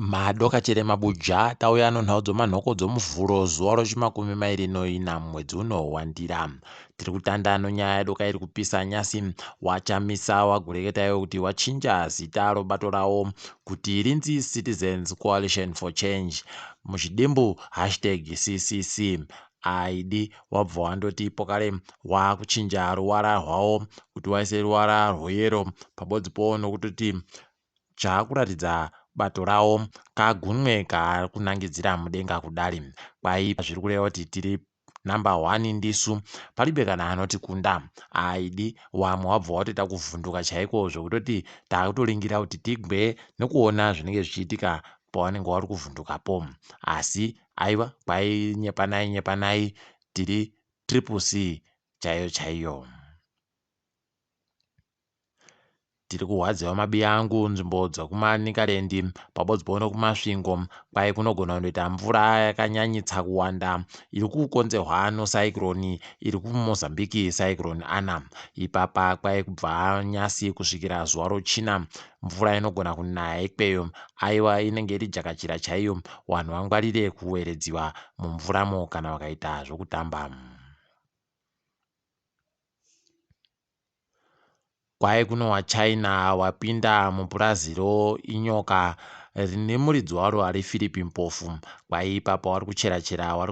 Madoka chere mabuja tauya nonhau dzomanhoko dzomuvhuro zuva rochi24 mwedzi uno waNdira. Tiri kutanda nonyaya yedoka iri kupisa nyasi. WaChamisa wagoreketa iwo kuti wachinja zita robato rawo kuti rinzi Citizens Coalition for Change, muchidimbu #CCC. Aidi wabva wandoti pokare wakuchinja ruvara rwawo kuti waise ruvara rweyero pabodzi powo nokutoti chaakuratidza bato rawo kagunwe kaakunangidzira mudenga kudari. Kwai zviri kureva kuti tiri namba 1 ndisu, palibe kana anotikunda. Aidi wamwe wabva watoita kuvhunduka chaiko zvekutoti takutoringira kuti tigwe nekuona zvinenge zvichiitika pawanenge wari kuvhundukapo. Asi aiwa, kwai nyepanai tiri triple C chaiyo. Tiri kuhwadzewa mabiya angu nzvimbo dzokumanikarendi pabodzi pono kumasvingo. Kwai kunogona kundoita mvura yakanyanyitsa kuwanda iri kukonzerwa nocyclone iri kuMozambique, cyclone Ana. Ipapa kwai kubva nyasi kusvikira zuva rochina mvura inogona kunaya ikweyo. Aiwa, inenge iri jakachira chaiyo. Vanhu vangwarire kuweredziwa mumvuramo kana vakaita zvokutamba. Kwai kuno waChina wapinda mupurasiro inyoka rine muridzi waro ari Philip Mpofu. Kwai ipapa wari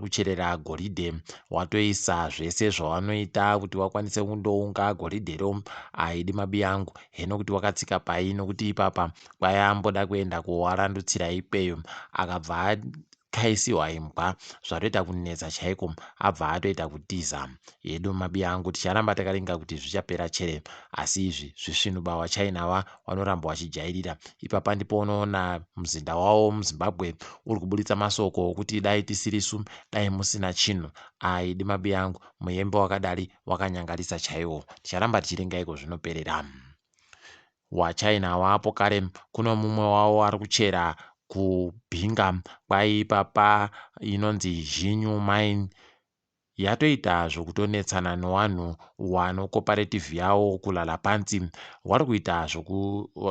kucherera goridhe, watoisa zvese zvawanoita kuti wakwanise kundounga goridhero. Aidi mabiya angu heno kuti wakatsika pai, nokuti ipapa kwai amboda kuenda kowarandutsira ikweyo akabva kaisiwa imbwa zvatoita kunetsa chaiko, abva atoita kutiza. Hedu mabiya angu ticharamba takaringa kuti zvichapera chere, asi izvi zvisvinuba waChina wanoramba wachijairira. Ipapa ndipo unoona muzinda wavo muZimbabwe uri kuburitsa masoko okuti dai tisirisu, dai musina chinhu. Aidi mabiya angu, muyembe wakadari wakanyangarisa chaiwo. Ticharamba tichiringa iko zvinoperera. WaChina wapo kare kuno mumwe wavo ari kuchera kubhinga. Kwai ipapa inonzi Hedzinoyi yatoita zvokutonetsana nevanhu wano cooperative yavo kulala pansi, wari kuita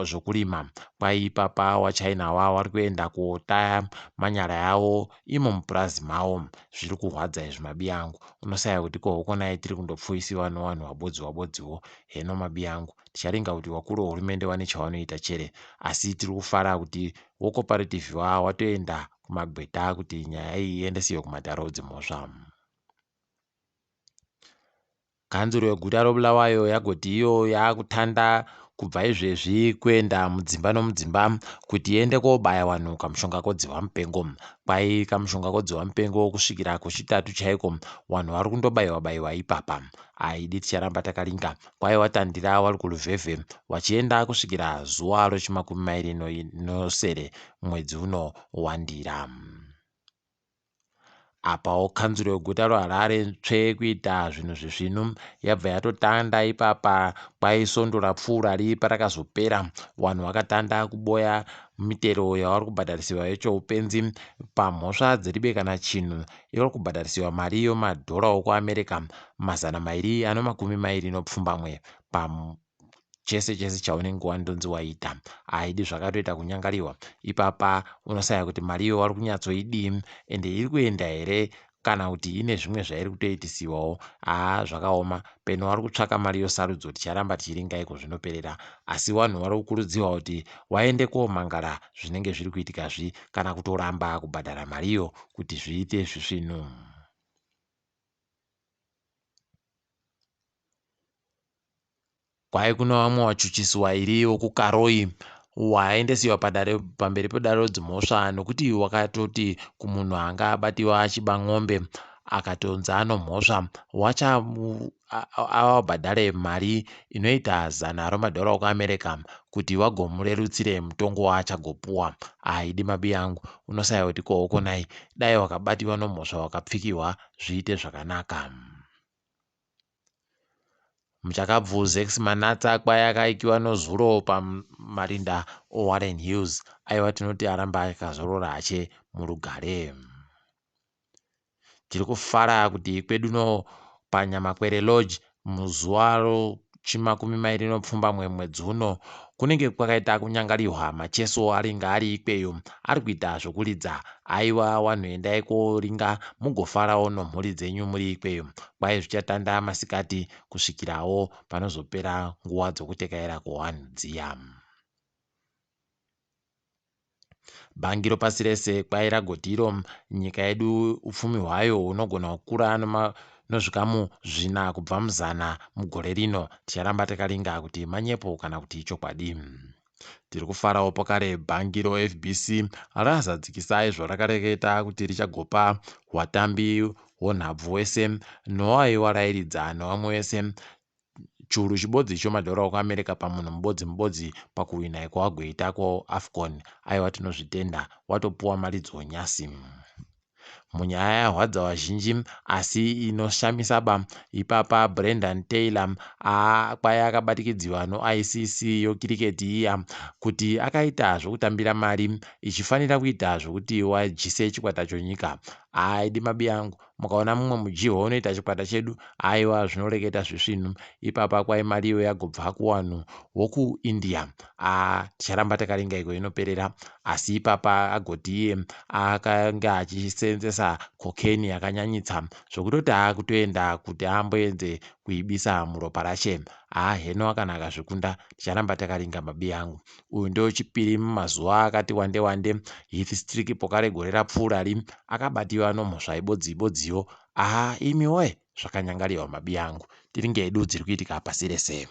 zvokurima. Kwai ipapa waChina wari kuenda kotaya manyara yavo imo mupurazi mavo. Zviri kuhwadza izvi mabiya angu, unosaya kuti kohokonai tiri kundopfuisiwa nevanhu wabodziwo. Heno mabiya angu ticharinga kuti wakuru wehurumende wane chavanoita chere, asi tiri kufara kuti wocooperative watoenda kumagweta kuti nyaya iyi iendesiwe kumatare dzimhosva. Kanzuro yeguta roBulawayo yagoti iyo yaakutanda kubva izvezvi kuenda mudzimba nomudzimba kuti iende kobaya vanhu kamushonga kodzivamupengo. Kwai kamushonga kodzivamupengo kusvikira kuchitatu chaiko vanhu vari kundobayiwa ipapa. Aidi ticharamba takaringa. Kwai watandira wari kuruvhevhe wachienda kusvikira zuva rochi24 mwedzi uno waNdira. Apawo kanzuro yeguta roHarare kuita zvinhu zvezvinu yabva yatotanda ipapa. Kwai svondo rapfuura ripa rakazopera, vanhu vakatanda kuboya mitero yavari kubhadharisiwa yechoupenzi pamhosva dziribe kana chinhu. Ivari kubhadharisiwa mari yemadhora okuAmerica 220 chese chaunenge wandonzi waita. Aidi zvakatoita kunyangariwa. Ipapa unosaya kuti mari iyo vari kunyatsoidii ende iri kuenda here kana kuti ine zvimwe zvairi kutoitisiwawo. Zvakaoma. Peno vari kutsvaka mari yosarudzo. Ticharamba tichiringa iko zvinoperera, asi vanhu vari kukurudzirwa kuti waende komangara zvinenge zviri kuitikazvi kana kutoramba kubhadhara mariyo kuti zviite zvisvinu. Kwai kuno vamwe wachuchisiwa iri wokuKaroyi waendesiwa pamberi pedare rodzimhosva nokuti wakatoti kumunhu anga abatiwa achiba mombe akatonzi anomhosva avabhadhare mari inoita $100 okuAmerica kuti vagomurerutsire mutongo waachagopuwa. Aidi mabiya angu, unosaya kuti kohokonai dai wakabatiwa nomhosva wakapfikiwa zviite zvakanaka. Muchakabvu Zex Manatsa kwai akaikiwa nozuro pamarinda oWarren Hills. Aiwa, tinoti aramba akazorora Rache murugare. Tiri kufara kuti kweduno paNyamakwere Lodge muzuva 2020 mwedzi uno kunenge kwakaita kunyangariwa macheso aringa ari ikweyo ari kuita zvokuridza. Aiwa wanhu endai koringa mugofarawo nomhuri dzenyu muri ikweyo. Kwai zvichatanda masikati kusvikirawo panozopera nguva dzokutekaira kuwanhu dziya. Bhangi ropasi rese kwai ragotiro nyika yedu upfumi hwayo hunogona kukura nozvikamu 4 kubva muzana mugore rino. Ticharamba takaringa kuti manyepo kana kuti chokwadi. Tiri kufarawo pakare bhangi roFBC razadzikisa izvo rakareketa kuti richagopa watambi wonhabvu wese noaiwa rairidza nevamwe vese churu chibodzi chomadhora okuAmerica pamunhu mubodzi pakuwina kwawagoitako AFCON. Aiwa tinozvitenda, watopuwa mari dzonyasi. Munyaya yahwadza vazhinji asi inoshamisa ipapa Brendan Taylor kwai akabatikidziwa noICC yokiriketi iya kuti akaita zvokutambira mari ichifanira kuita zvokuti wajise chikwata chonyika. Aidi mabi yangu, mukaona mumwe mujiho unoita chikwata chedu, aiwa zvinoreketa zvisvinu. Ipapa kwai mariyo yagobva kuwanhu wokuIndia. Ticharamba takaringa iko inoperera, asi ipapa agoti iye akanga achisenzesa kokeni yakanyanyitsa zvokutoti akutoenda kuti amboenze kuibisa muropa Rache. Heno akanaka zvikunda. Ticharamba takaringa mabi yangu. Uyu ndio chipiri mumazuva akati wande Heath Streak pokare gore rapfuura akabatiwa nomhosva ibodziyo. Imi woye, zvakanyangariwa mabi yangu. Tiringe edu dziri kuitika pasi rese.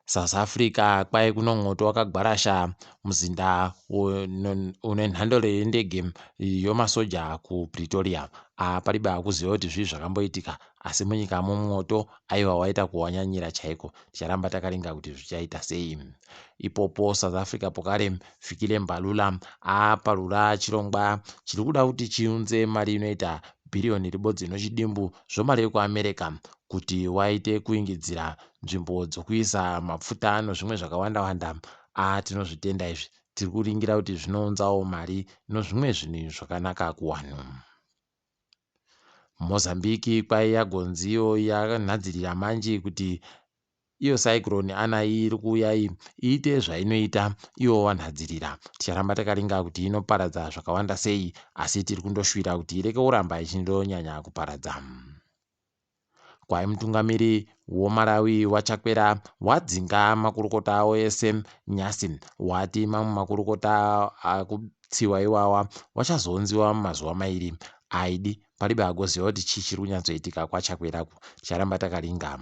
South Africa kwai kuno mwoto wakagwarasha muzinda une nhandare yendege yomasoja kuPretoria. Pariba kuziva kuti zvii zvakamboitika, asi munyika mumwoto aiwa waita kuwanyanyira chaiko. Ticharamba takaringa kuti zvichaita sei. Ipopo South Africa pokare Fikile Mbalula aparura chirongwa chiri kuda kuti chiunze mari inoita bhiriyoni ribodzi nochidimbu zvomari yekuAmerica kuti waite kuingidzira nzvimbo dzokuisa mapfuta nozvimwe zvakawanda. Tinozvitenda izvi. Tiri kuringira kuti zvinounzawo mari nozvimwe zvinhu zvakanaka kuwanhu. Mozambique kwai yagonziyo yanhadzirira manji kuti iyo cyclone Anai iri kuuya iite zvainoita iwo wanhadzirira. Ticharamba takaringa kuti inoparadza zvakawanda sei, asi tiri kundoshuvira kuti ireke kuramba ichindonyanya kuparadza. Kwai mutungamiri woMalawi wachakwera wadzinga makurukota awo ese nyasi. Wati mamwe makurukota akutsiwa iwawa wachazonziwa mumazuva mairi. Aidi paribe agoziva kuti chii chiri kunyatsoitika kwachakwerako. Ticharamba takaringa.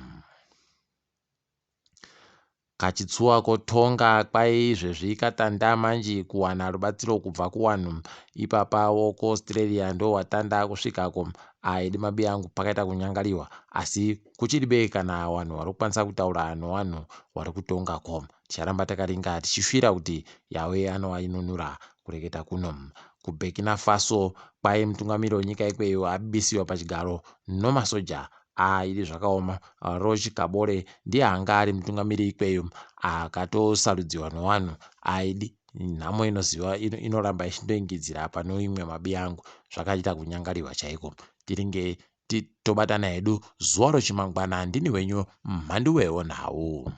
Kachitsuwa kotonga kwai zvezvikatanda manji kuwana rubatsiro kubva kuwanhu. Ipapa wokuAustralia ndo watanda kusvikako. Aidi mabi yangu, pakaita kunyangariwa, asi kuchiribe kana wanhu vari kukwanisa kutaura newanhu vari kutongako. Ticharamba takaringa tichifira kuti yawe anowainunura kureketa kuno. KuBurkina Faso kwai mutungamiri wenyika ikweyo abisiwa pachigaro nomasoja. Ili zvakaoma. Roch Kabore ndiye anga ari mutungamiri ikweyo akatosarudziwa newanhu. Aidi nhamo inoziva inoramba ichindoingidzira pano imwe mabi yangu. Zvakaita kunyangariwa chaiko. Tiringe tobatana hedu zuva rochimangwana. Ndini wenyu MHANDUWE WENHAU.